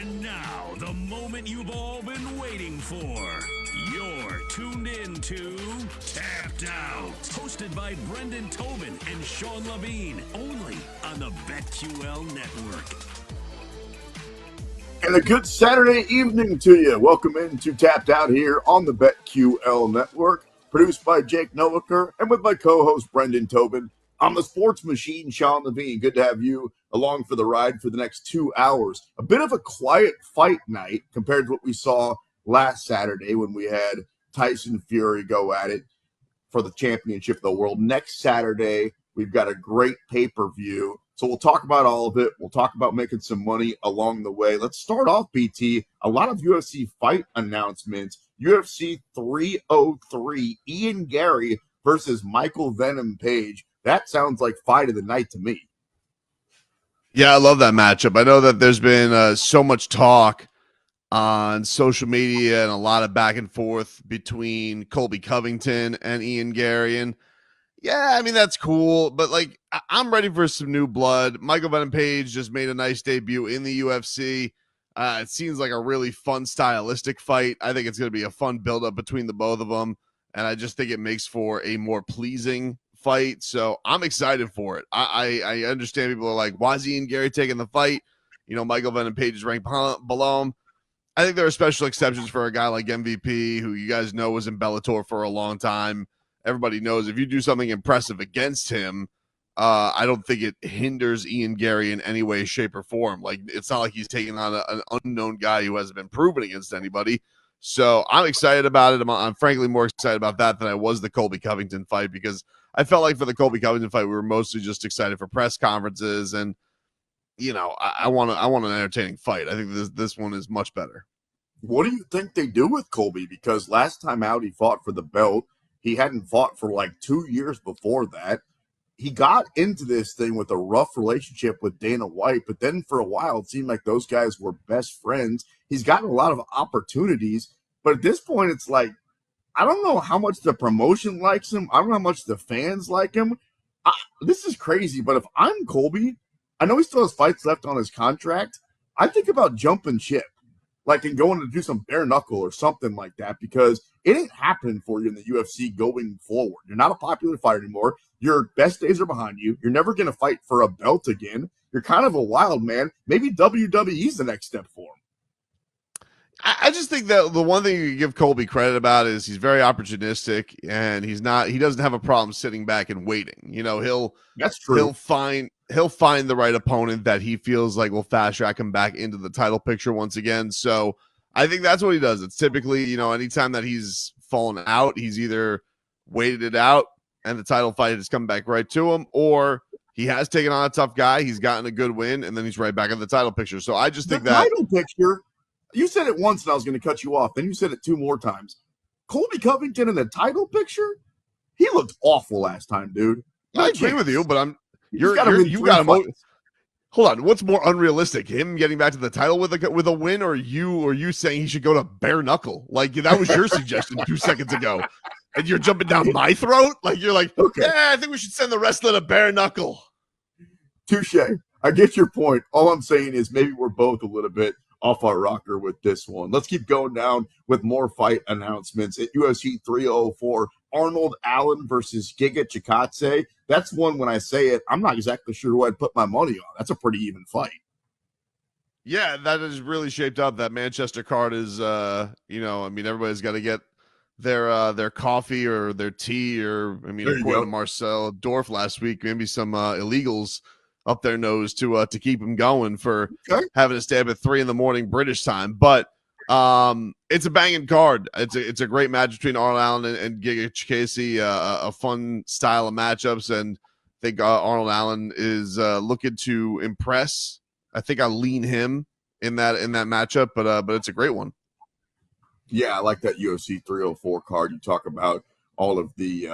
And now, the moment you've all been waiting for. You're tuned in to Tapped Out. Hosted by Brendan Tobin and Sean Levine. Only on the BetQL Network. And a good Saturday evening to you. Welcome into Tapped Out here on the BetQL Network. Produced by Jake Nowaker and with my co-host Brendan Tobin. I'm the sports machine, Sean Levine. Good to have you along for the ride for the next 2 hours. A bit of a quiet fight night compared to what we saw last Saturday when we had Tyson Fury go at it for the championship of the world. Next Saturday, we've got a great pay-per-view. So we'll talk about all of it. We'll talk about making some money along the way. Let's start off, BT. A lot of UFC fight announcements. UFC 303, Ian Garry versus Michael Venom Page. That sounds like fight of the night to me. Yeah, I love that matchup. I know that there's been so much talk on social media and a lot of back and forth between Colby Covington and Ian Garry. And yeah, I mean, that's cool. But like, I'm ready for some new blood. Michael Venom Page just made a nice debut in the UFC. It seems like a really fun stylistic fight. I think it's going to be a fun buildup between the both of them. And I just think it makes for a more pleasing fight. So I'm excited for it. I understand people are like, why is Ian Garry taking the fight? You know, Michael Venom Page is ranked below him. I think there are special exceptions for a guy like MVP, who you guys know was in Bellator for a long time. Everybody knows if you do something impressive against him, I don't think it hinders Ian Garry in any way, shape, or form. Like, it's not like he's taking on an unknown guy who hasn't been proven against anybody. So I'm excited about it. I'm frankly more excited about that than I was the Colby Covington fight, because I felt like for the Colby Covington fight, we were mostly just excited for press conferences, and you know, I want an entertaining fight. I think this one is much better. What do you think they do with Colby? Because last time out, he fought for the belt. He hadn't fought for like 2 years before that. He got into this thing with a rough relationship with Dana White, but then for a while, it seemed like those guys were best friends. He's gotten a lot of opportunities, but at this point, it's like, I don't know how much the promotion likes him. I don't know how much the fans like him. This is crazy, but if I'm Colby, I know he still has fights left on his contract. I think about jumping ship, like and going to do some bare knuckle or something like that, because it ain't happening for you in the UFC going forward. You're not a popular fighter anymore. Your best days are behind you. You're never going to fight for a belt again. You're kind of a wild man. Maybe WWE's the next step for him. I just think that the one thing you give Colby credit about is he's very opportunistic, and he doesn't have a problem sitting back and waiting. You know, That's true. He'll find the right opponent that he feels like will fast track him back into the title picture once again. So I think that's what he does. It's typically, you know, anytime that he's fallen out, he's either waited it out and the title fight has come back right to him, or he has taken on a tough guy, he's gotten a good win, and then he's right back in the title picture. So I just think that title picture. You said it once and I was going to cut you off. Then you said it 2 more times. Colby Covington in the title picture? He looked awful last time, dude. I agree with you, but you got him. Hold on. What's more unrealistic? Him getting back to the title with a win, or you saying he should go to bare knuckle? Like, that was your suggestion 2 seconds ago. And you're jumping down my throat? Like, you're like, okay, yeah, I think we should send the wrestler to bare knuckle. Touche. I get your point. All I'm saying is maybe we're both a little bit off our rocker with this one. Let's keep going down with more fight announcements. At UFC 304, Arnold Allen versus Giga Chikadze. That's one, when I say it, I'm not exactly sure who I'd put my money on. That's a pretty even fight. Yeah, that is really shaped up. That Manchester card is, everybody's got to get their coffee or their tea, or, according to Marcel Dorf last week, maybe some illegals up their nose to keep him going for having to stay up at 3 a.m. British time. But it's a banging card. It's a great match between Arnold Allen and Giga Chikadze, a fun style of matchups, and I think Arnold Allen is looking to impress. I think I lean him in that matchup, but it's a great one. Yeah, I like that UFC 304 card. You talk about all of the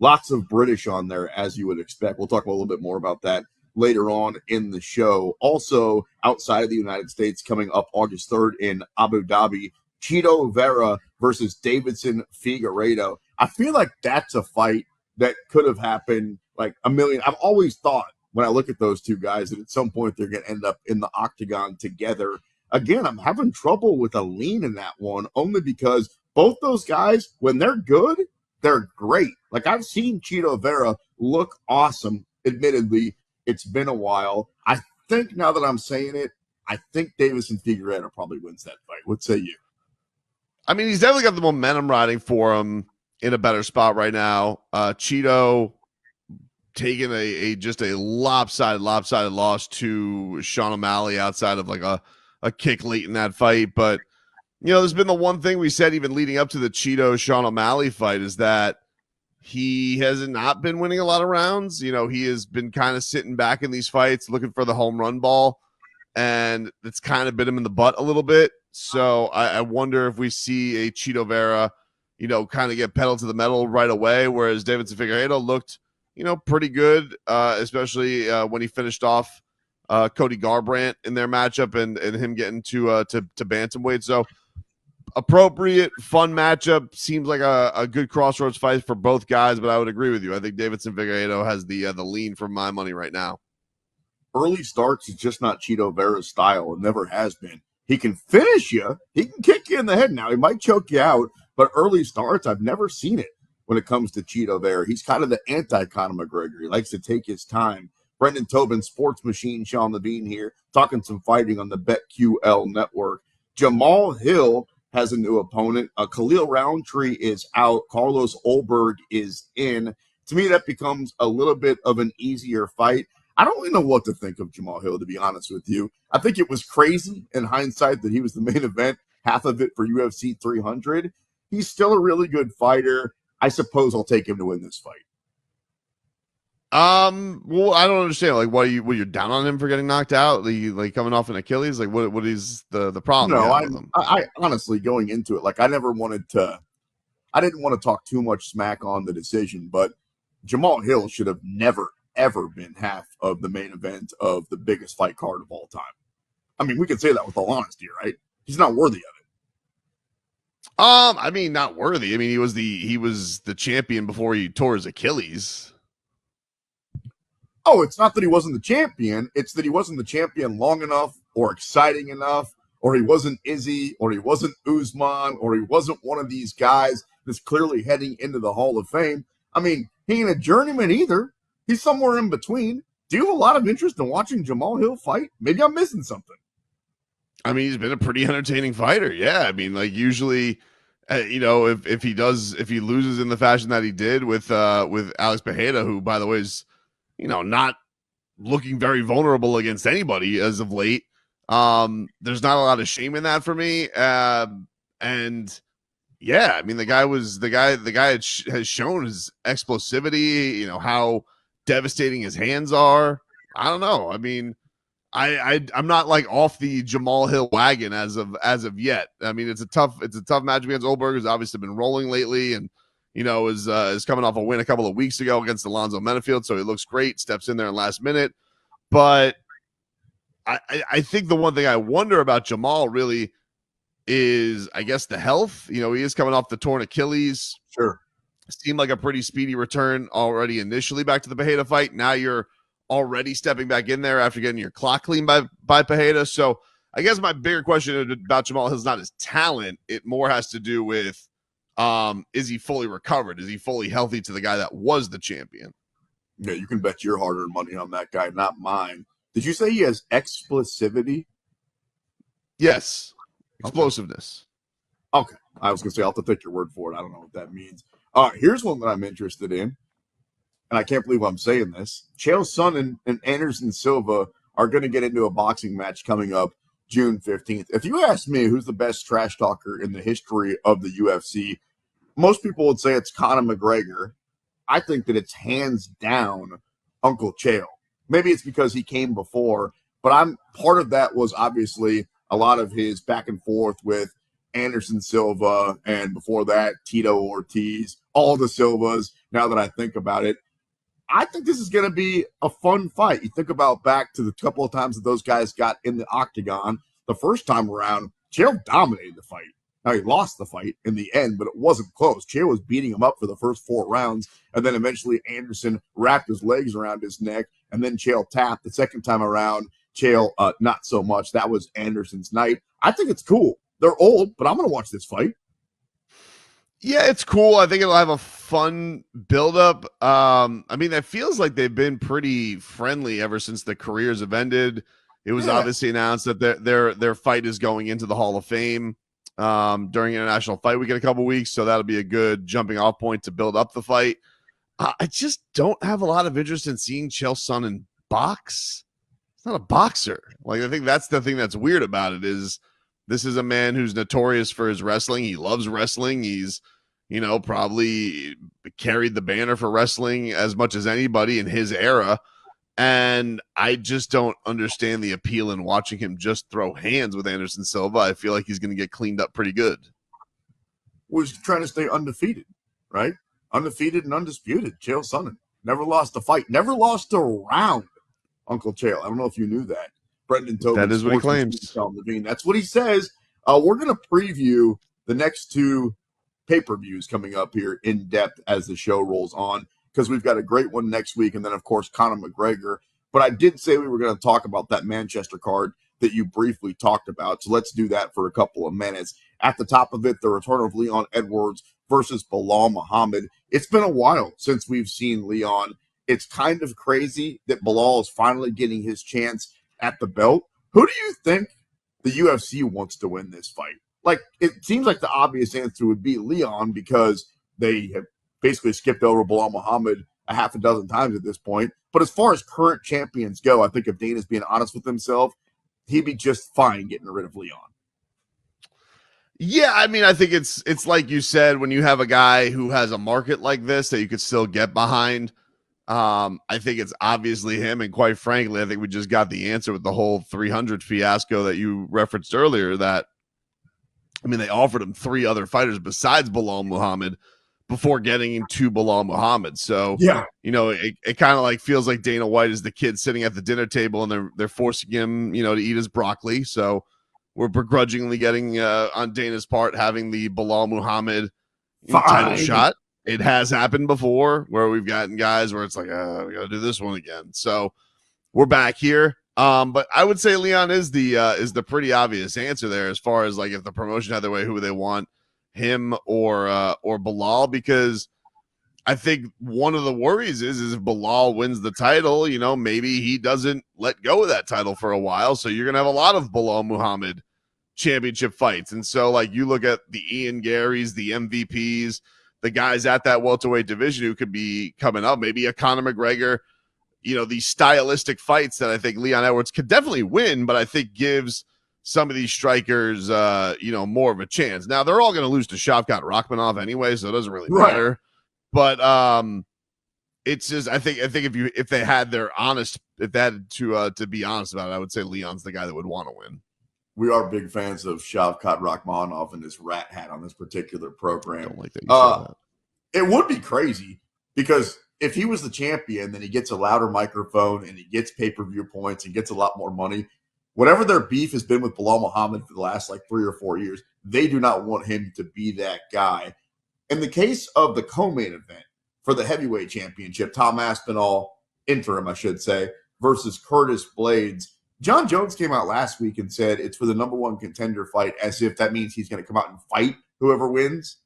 lots of British on there, as you would expect. We'll talk a little bit more about that later on in the show. Also, outside of the United States, coming up August 3rd in Abu Dhabi, Chito Vera versus Davidson Figueredo. I feel like that's a fight that could have happened like a million. I've always thought when I look at those two guys that at some point they're going to end up in the octagon together. again, I'm having trouble with a lean in that one, only because both those guys, when they're good, they're great. Like, I've seen Chito Vera look awesome. Admittedly, it's been a while. I think now that I'm saying it, I think Deiveson Figueredo probably wins that fight. What say you? I mean, he's definitely got the momentum riding for him in a better spot right now. Chito taking a just a lopsided loss to Sean O'Malley outside of like a kick late in that fight. But, you know, there's been the one thing we said even leading up to the Chito Sean O'Malley fight is that he has not been winning a lot of rounds. You know, he has been kind of sitting back in these fights looking for the home run ball, and it's kind of bit him in the butt a little bit. So I wonder if we see a Chito Vera, you know, kind of get pedal to the metal right away, whereas Deiveson Figueredo looked, you know, pretty good, especially when he finished off Cody Garbrandt in their matchup and him getting to bantamweight. So appropriate, fun matchup. Seems like a good crossroads fight for both guys, but I would agree with you. I think Deiveson Figueredo has the lean for my money right now. Early starts is just not Chito Vera's style. It never has been. He can finish you. He can kick you in the head now. He might choke you out, but early starts, I've never seen it when it comes to Chito Vera. He's kind of the anti-Conor McGregor. He likes to take his time. Brendan Tobin, Sports Machine, Sean Levine here, talking some fighting on the BetQL network. Jamal Hill has a new opponent. Khalil Roundtree is out. Carlos Olberg is in. To me, that becomes a little bit of an easier fight. I don't really know what to think of Jamal Hill, to be honest with you. I think it was crazy in hindsight that he was the main event, half of it for UFC 300. He's still a really good fighter. I suppose I'll take him to win this fight. Well, I don't understand. Like, what you're down on him for getting knocked out? Like coming off an Achilles? Like, what is the problem? No, with him? I honestly, going into it, like, I didn't want to talk too much smack on the decision, but Jamal Hill should have never, ever been half of the main event of the biggest fight card of all time. I mean, we can say that with all honesty, right? He's not worthy of it. I mean, not worthy. I mean, he was the champion before he tore his Achilles. Oh, it's not that he wasn't the champion. It's that he wasn't the champion long enough or exciting enough, or he wasn't Izzy, or he wasn't Usman, or he wasn't one of these guys that's clearly heading into the Hall of Fame. I mean, he ain't a journeyman either. He's somewhere in between. Do you have a lot of interest in watching Jamal Hill fight? Maybe I'm missing something. I mean, he's been a pretty entertaining fighter. Yeah. I mean, like, usually, you know, if he loses in the fashion that he did with Alex Pereira, who, by the way, is, you know, not looking very vulnerable against anybody as of late. There's not a lot of shame in that for me. And yeah, I mean, the guy has shown his explosivity, you know, how devastating his hands are. I don't know. I mean, I'm not like off the Jamal Hill wagon as of yet. I mean, it's a tough match against Olberg, who's obviously been rolling lately, and, you know, is coming off a win a couple of weeks ago against Alonzo Menafield, so he looks great, steps in there in last minute. But I think the one thing I wonder about Jamal really is, I guess, the health. You know, he is coming off the torn Achilles. Sure. Seemed like a pretty speedy return already initially back to the Pereira fight. Now you're already stepping back in there after getting your clock cleaned by Pereira. So I guess my bigger question about Jamal Hill is not his talent. It more has to do with, is he fully recovered? Is he fully healthy to the guy that was the champion? Yeah, you can bet your hard-earned money on that guy, not mine. Did you say he has explosivity? Yes. Explosiveness. Okay. I was going to say, I'll have to take your word for it. I don't know what that means. Here's one that I'm interested in, and I can't believe I'm saying this. Chael Sonnen and Anderson Silva are going to get into a boxing match coming up June 15th. If you ask me who's the best trash talker in the history of the UFC, most people would say it's Conor McGregor. I think that it's hands down Uncle Chael. Maybe it's because he came before, but part of that was obviously a lot of his back and forth with Anderson Silva, and before that, Tito Ortiz, all the Silvas, now that I think about it. I think this is going to be a fun fight. You think about back to the couple of times that those guys got in the octagon. The first time around, Chael dominated the fight. Now, he lost the fight in the end, but it wasn't close. Chael was beating him up for the first 4 rounds, and then eventually Anderson wrapped his legs around his neck, and then Chael tapped the second time around. Chael, not so much. That was Anderson's night. I think it's cool. They're old, but I'm going to watch this fight. Yeah, it's cool. I think it'll have a fun buildup. I mean, it feels like they've been pretty friendly ever since the careers have ended. It was obviously announced that their fight is going into the Hall of Fame during International Fight Week in a couple weeks, so that'll be a good jumping off point to build up the fight. I just don't have a lot of interest in seeing Chael Sonnen box. He's not a boxer. Like, I think that's the thing that's weird about it is this is a man who's notorious for his wrestling. He loves wrestling. He's, probably carried the banner for wrestling as much as anybody in his era. And I just don't understand the appeal in watching him just throw hands with Anderson Silva. I feel like he's going to get cleaned up pretty good. Well, he's trying to stay undefeated, right? Undefeated and undisputed. Chael Sonnen never lost a fight, never lost a round. Uncle Chael. I don't know if you knew that. Brendan Tobin. That is what he claims. Sean Levine. That's what he says. We're going to preview the next two pay-per-views coming up here in depth as the show rolls on, because we've got a great one next week, and then, of course, Conor McGregor. But I did say we were going to talk about that Manchester card that you briefly talked about, so let's do that for a couple of minutes. At the top of it, the return of Leon Edwards versus Bilal Muhammad. It's been a while since we've seen Leon. It's kind of crazy that Bilal is finally getting his chance at the belt. Who do you think the UFC wants to win this fight? Like, it seems like the obvious answer would be Leon, because they have basically skipped over Bilal Muhammad a half a dozen times at this point. But as far as current champions go, I think if Dana's being honest with himself, he'd be just fine getting rid of Leon. Yeah, I mean, I think it's like you said, when you have a guy who has a market like this that you could still get behind, I think it's obviously him. And quite frankly, I think we just got the answer with the whole 300 fiasco that you referenced earlier. That, I mean, they offered him 3 other fighters besides Bilal Muhammad before getting into Bilal Muhammad. So, yeah, it kind of like feels like Dana White is the kid sitting at the dinner table, and they're forcing him, to eat his broccoli. So we're begrudgingly getting on Dana's part having the Bilal Muhammad title shot. It has happened before where we've gotten guys where it's like, we got to do this one again. So we're back here. But I would say Leon is the pretty obvious answer there, as far as like if the promotion had their way, who they want, him or Bilal, because I think one of the worries is if Bilal wins the title, maybe he doesn't let go of that title for a while. So you're going to have a lot of Bilal Muhammad championship fights. And so like you look at the Ian Garrys, the MVPs, the guys at that welterweight division who could be coming up, maybe a Conor McGregor, these stylistic fights that I think Leon Edwards could definitely win, but I think gives some of these strikers, more of a chance. Now they're all going to lose to Shavkat Rakhmonov anyway, so it doesn't really matter. But it's just I think if they had to be honest about it, I would say Leon's the guy that would want to win. We are big fans of Shavkat Rakhmonov and his rat hat on this particular program. I don't like that you said that. It would be crazy, because if he was the champion, then he gets a louder microphone and he gets pay-per-view points and gets a lot more money. Whatever their beef has been with Bilal Muhammad for the last 3 or 4 years, they do not want him to be that guy. In the case of the co-main event for the heavyweight championship, Tom Aspinall, interim, I should say, versus Curtis Blades, John Jones came out last week and said it's for the number 1 contender fight, as if that means he's going to come out and fight whoever wins.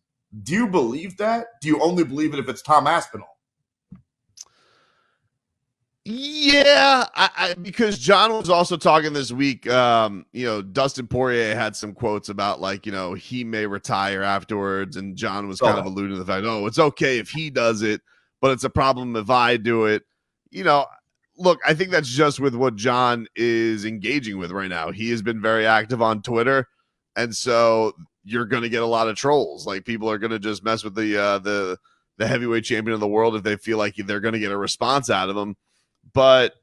Do you believe that? Do you only believe it if it's Tom Aspinall? Yeah, because John was also talking this week. Dustin Poirier had some quotes about he may retire afterwards, and John was kind of alluding to the fact, it's okay if he does it, but it's a problem if I do it. Look, I think that's just with what John is engaging with right now. He has been very active on Twitter, and so you're going to get a lot of trolls. Like, people are going to just mess with the heavyweight champion of the world if they feel like they're going to get a response out of him. But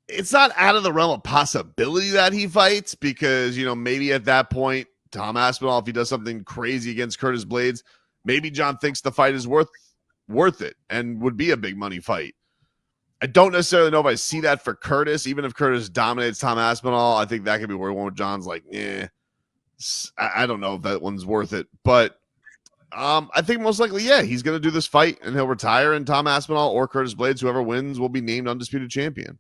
it's not out of the realm of possibility that he fights, because, maybe at that point, Tom Aspinall, if he does something crazy against Curtis Blades, maybe John thinks the fight is worth it and would be a big money fight. I don't necessarily know if I see that for Curtis. Even if Curtis dominates Tom Aspinall, I think that could be where one with John's like, I don't know if that one's worth it. But I think most likely, he's going to do this fight and he'll retire, and Tom Aspinall or Curtis Blades, whoever wins, will be named undisputed champion.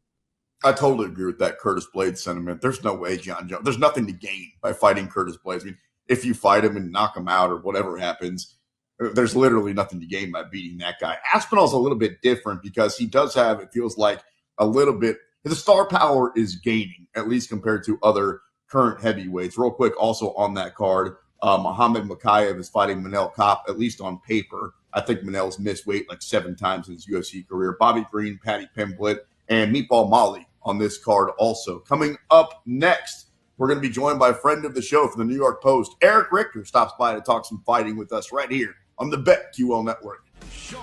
I totally agree with that Curtis Blades sentiment. There's no way John Jones. There's nothing to gain by fighting Curtis Blades. I mean, if you fight him and knock him out or whatever happens, there's literally nothing to gain by beating that guy. Aspinall's a little bit different because he does have, it feels like, a little bit. The star power is gaining, at least compared to other current heavyweights. Real quick, also on that card, Muhammad Makayev is fighting Manel Kopp, at least on paper. I think Manel's missed weight like 7 times in his UFC career. Bobby Green, Patty Pimblett, and Meatball Molly on this card also. Coming up next, we're going to be joined by a friend of the show from the New York Post. Eric Richter stops by to talk some fighting with us right here on the BetQL Network.